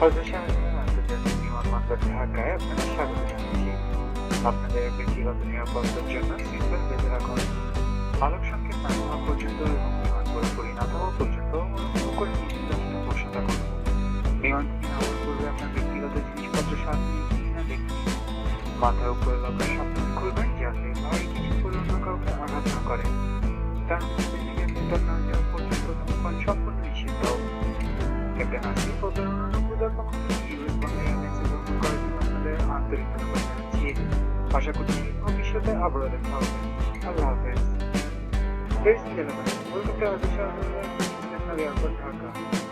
অগ্নিশামন আন্তর্জাতিক বিমানবন্দর ঢাকায় আপনাদের স্বাগত জানাচ্ছি। আপনাদের ব্যক্তিগত নিরাপত্তার জন্য সিটবেল্ট বেঁধে রাখুন। আলোক সংকেত না হওয়া পর্যন্ত এবং বিমান পুরোপুরি না থাকা পর্যন্ত অনুগ্রহ করে নিশ্চিন্তে বসে থাকুন। বিমান থেকে নামার পূর্বে আপনার ব্যক্তিগত জিনিসপত্র সাথে নিয়ে কিনা দেখুন। মাথার উপরে লকার সাবধানে খুলবেন যাতে ভারী কিছু পড়ে অন্য কাউকে আঘাত না করে। তার থেকে ভেতর না যাওয়া পর্যন্ত ধূমপান সম্পূর্ণ নিষিদ্ধ। ক্যাপ্টেন আসিফ ও বেরোনোর পক্ষ থেকে ইউএস বাংলা এয়ারলাইন্সে ভ্রমণ করার জন্য আপনাদের আন্তরিক ধন্যবাদ জানাচ্ছি। আশা করছি ভবিষ্যতে আবারও দেখা হবে। আল্লাহ হাফেজ। Ladies and gentlemen, welcome to Adisha International Airport, Dhaka.